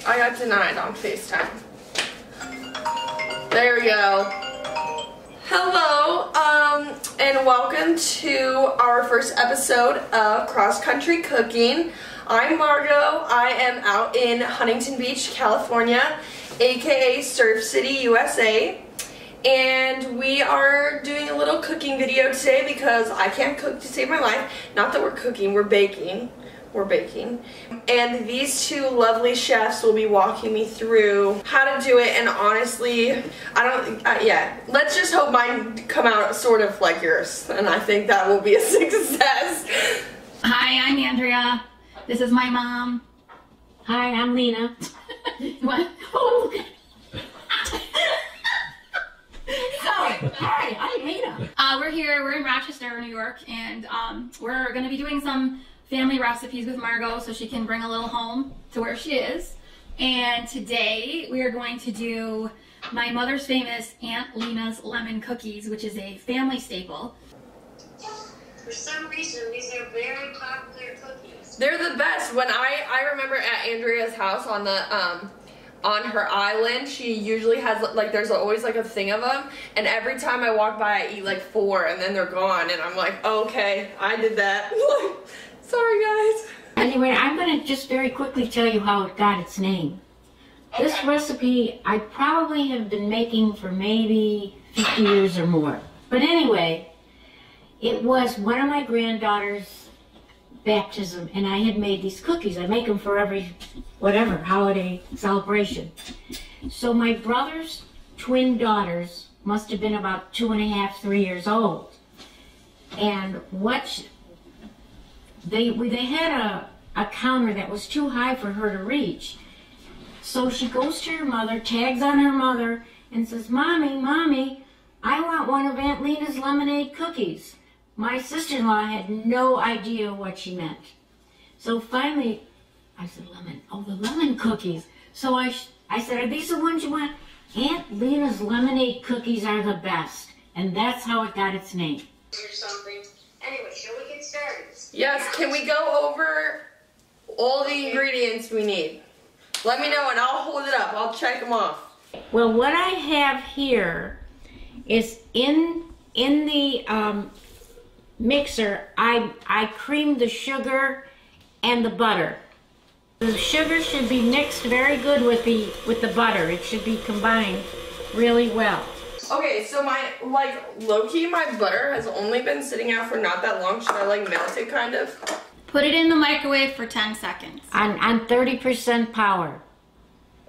I got denied on FaceTime. There we go. Hello, and welcome to our first episode of Cross Country Cooking. I'm Margot. I am out in Huntington Beach, California, aka Surf City, USA. And we are doing a little cooking video today because I can't cook to save my life. Not that we're cooking, we're baking. We're baking. And these two lovely chefs will be walking me through how to do it. And honestly, yeah, let's just hope mine come out sort of like yours. And I think that will be a success. Hi, I'm Andrea. This is my mom. Hi, I'm Lena. What? Oh. Hi, I'm Lena. We're in Rochester, New York, and we're going to be doing some family recipes with Margot so she can bring a little home to where she is. And today we are going to do my mother's famous Aunt Lena's lemon cookies, which is a family staple. For some reason, these are very popular cookies. They're the best. When I remember at Andrea's house on the on her island, she usually has like there's always like a thing of them, and every time I walk by I eat like 4 and then they're gone, and I'm like, okay, I did that. Sorry guys. Anyway, I'm going to just very quickly tell you how it got its name. Okay. This recipe I probably have been making for maybe 50 years or more. But anyway, it was one of my granddaughter's baptism, and I had made these cookies. I make them for every whatever holiday celebration. So my brother's twin daughters must have been about 2.5, 3 years old. And they had a counter that was too high for her to reach. So she goes to her mother, tags on her mother, and says, Mommy, I want one of Aunt Lena's lemonade cookies. My sister-in-law had no idea what she meant. So finally, I said, the lemon cookies. So I said, are these the ones you want? Aunt Lena's lemonade cookies are the best. And that's how it got its name. Or something. Anyway, shall we get started? Yes, can we go over all the ingredients we need? Let me know and I'll hold it up. I'll check them off. Well, what I have here is in the mixer, I creamed the sugar and the butter. The sugar should be mixed very good with the butter. It should be combined really well. Okay, so low-key, my butter has only been sitting out for not that long. Should I melt it kind of? Put it in the microwave for 10 seconds. On 30% power.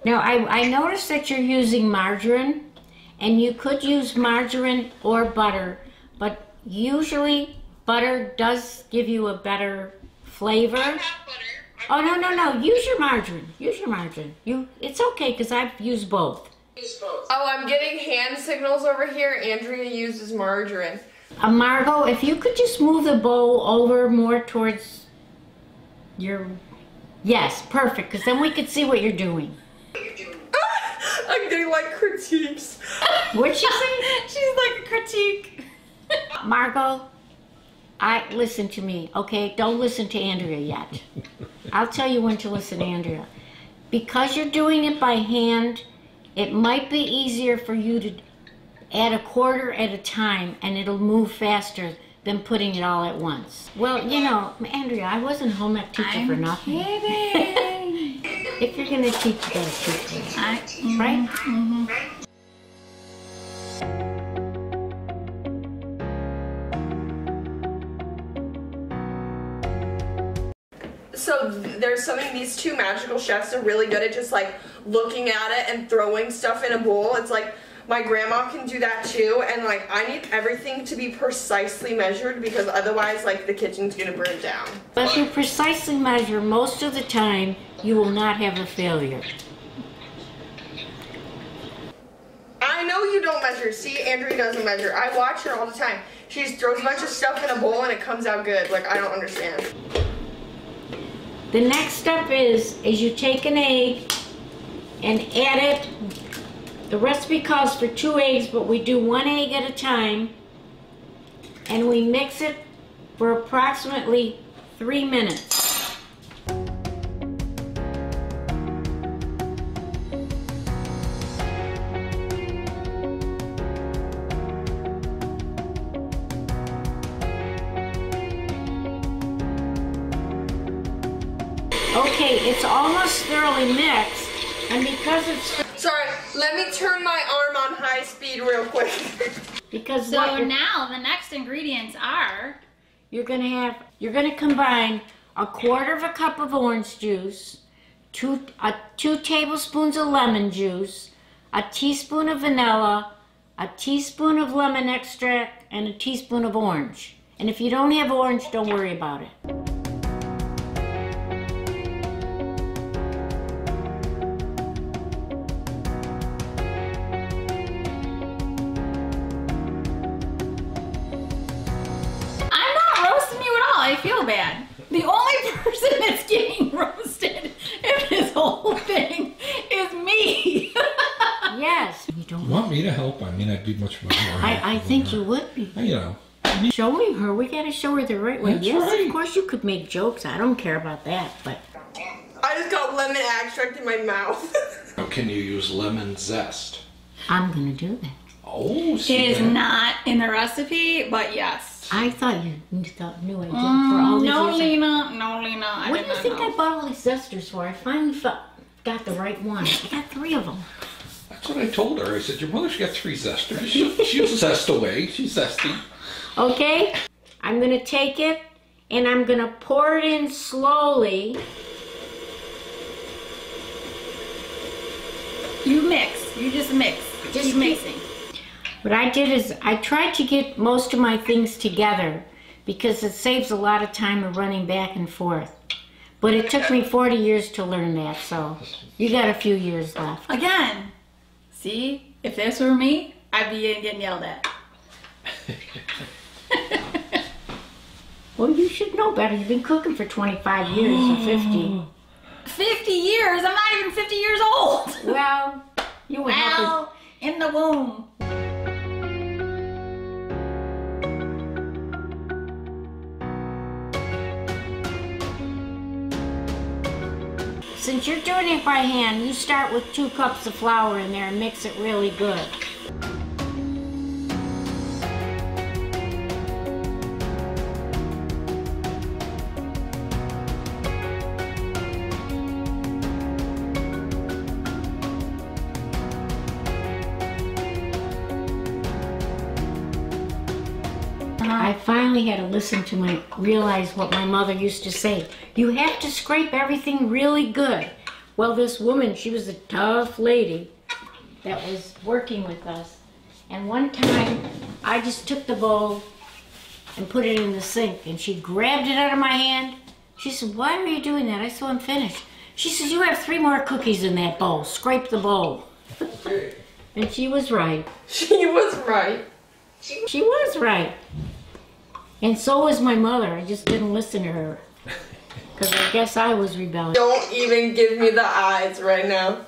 Now, I noticed that you're using margarine, and you could use margarine or butter, but usually butter does give you a better flavor. I have butter. Oh, no, use your margarine. Use your margarine. It's okay, because I've used both. Oh, I'm getting hand signals over here. Andrea uses margarine. Margot, if you could just move the bowl over more towards your... Yes, perfect, because then we could see what you're doing. I'm getting critiques. What'd she say? She's like a critique. Margot, listen to me, okay? Don't listen to Andrea yet. I'll tell you when to listen to Andrea. Because you're doing it by hand, it might be easier for you to add a quarter at a time, and it'll move faster than putting it all at once. Well, you know, Andrea, I wasn't a home ec teacher for nothing. Kidding. If you're going to teach, you got to teach me. Right? Mm-hmm. So there's something, these two magical chefs are really good at just looking at it and throwing stuff in a bowl. It's like my grandma can do that too, and I need everything to be precisely measured because otherwise the kitchen's gonna burn down. But if you precisely measure, most of the time you will not have a failure. I know you don't measure. See, Andrea doesn't measure. I watch her all the time. She just throws a bunch of stuff in a bowl and it comes out good. I don't understand. The next step is you take an egg and add it. The recipe calls for 2 eggs, but we do 1 egg at a time, and we mix it for approximately 3 minutes. Okay, it's almost thoroughly mixed, and because it's... Sorry, let me turn my arm on high speed real quick. Because So now the next ingredients are... you're gonna combine 1/4 cup of orange juice, 2 tablespoons of lemon juice, a teaspoon of vanilla, a teaspoon of lemon extract, and a teaspoon of orange. And if you don't have orange, don't worry about it. I'm not roasting you at all. I feel bad. The only person that's getting roasted in this whole thing is me. Yes. You don't Want me to help? I mean, I'd be much more. I think you would be. You know. Showing her, we gotta show her the right way. That's Yes, right. of course you could make jokes. I don't care about that, but I just got lemon extract in my mouth. How can you use lemon zest? I'm gonna do that. Oh, It see is that? not in the recipe, but yes. I thought you knew I did for all these No, years. Lena. No, Lena. I What did do you not think know. I bought all these zesters for? I finally got the right one. I got 3 of them. That's what I told her. I said, your mother's got 3 zesters. She'll zest away. She's zesty. Okay, I'm gonna take it and I'm gonna pour it in slowly. You mix. You just mix. Just Keep mixing. What I did is I tried to get most of my things together because it saves a lot of time of running back and forth. But it took me 40 years to learn that, so you got a few years left. Again. See? If this were me, I'd be getting yelled at. Well, you should know better. You've been cooking for 25 years or 50. 50 years? I'm not even 50 years old. Well, you were helping. Well, in the womb. Since you're doing it by hand, you start with 2 cups of flour in there and mix it really good. I finally had to realize what my mother used to say. You have to scrape everything really good. Well, this woman, she was a tough lady that was working with us. And one time, I just took the bowl and put it in the sink, and she grabbed it out of my hand. She said, "Why are you doing that?" I said, "I'm finished." She says, "You have 3 more cookies in that bowl. Scrape the bowl." And she was right. She was right. She was right. And so was my mother. I just didn't listen to her. Because I guess I was rebellious. Don't even give me the eyes right now.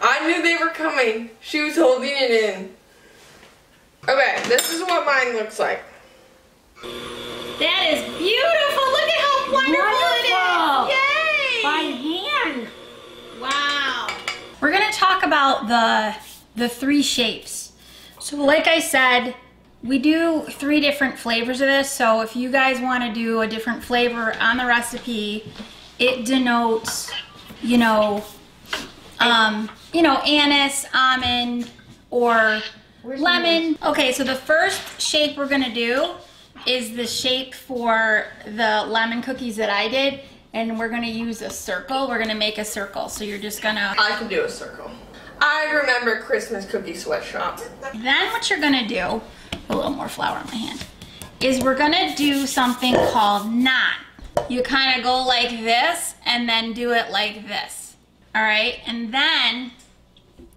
I knew they were coming. She was holding it in. Okay, this is what mine looks like. That is beautiful. Look at how wonderful it is. Yay! By hand. Wow. We're going to talk about the 3 shapes. So like I said, we do 3 different flavors of this. So if you guys want to do a different flavor on the recipe, it denotes, anise, almond, or lemon. Okay, so the first shape we're going to do is the shape for the lemon cookies that I did. And we're going to use a circle. We're going to make a circle. So you're just going to... I can do a circle. I remember Christmas cookie sweatshop. Then what you're gonna do, a little more flour on my hand, is we're gonna do something called knot. You kind of go like this and then do it like this. All right, and then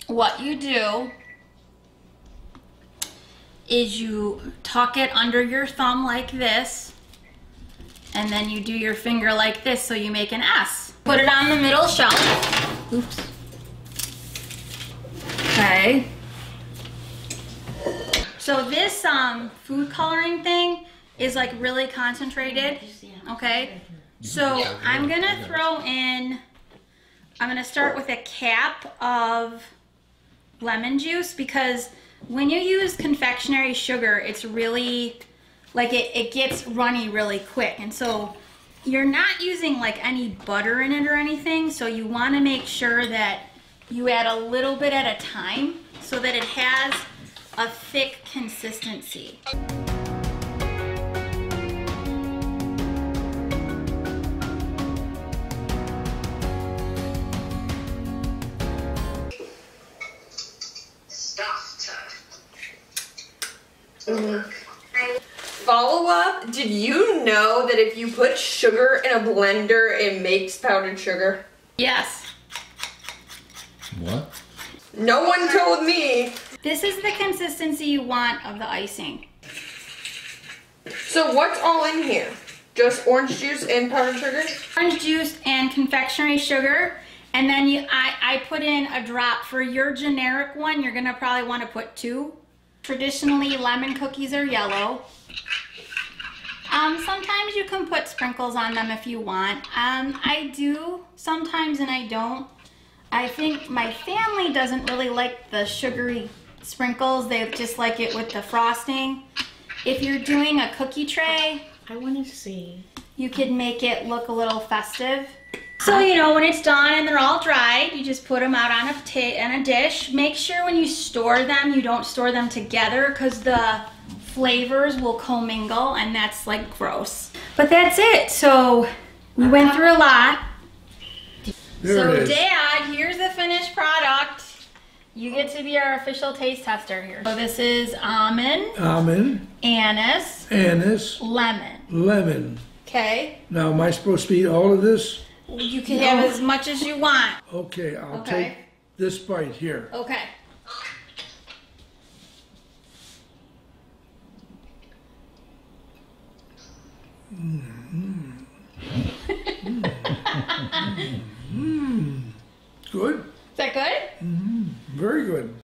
what you do is you tuck it under your thumb like this, and then you do your finger like this so you make an S. Put it on the middle shelf. Oops. Okay. So this food coloring thing is like really concentrated. Okay. So I'm gonna start with a cap of lemon juice, because when you use confectionery sugar, it's really like it gets runny really quick. And so you're not using like any butter in it or anything, so you want to make sure that you add a little bit at a time so that it has a thick consistency. Stuffed. Follow up, did you know that if you put sugar in a blender, it makes powdered sugar? Yes. What? No one told me. This is the consistency you want of the icing. So what's all in here? Just orange juice and powdered sugar? Orange juice and confectionery sugar. And then I put in a drop. For your generic one, you're gonna probably wanna put 2. Traditionally, lemon cookies are yellow. Sometimes you can put sprinkles on them if you want. I do sometimes and I don't. I think my family doesn't really like the sugary sprinkles. They just like it with the frosting. If you're doing a cookie tray, I want to see. you could make it look a little festive. So, you know, when it's done and they're all dried, you just put them out on a dish. Make sure when you store them, you don't store them together because the flavors will commingle and that's like gross. But that's it. So we went through a lot. There it is. Dad, here's the finished product. You get to be our official taste tester here. So this is almond, Almond, anise, anise, lemon. lemon. Okay? Now, am I supposed to eat all of this? You can have as much as you want. Okay, I'll Okay. take this bite here. Okay. Good? Is that good? Very good.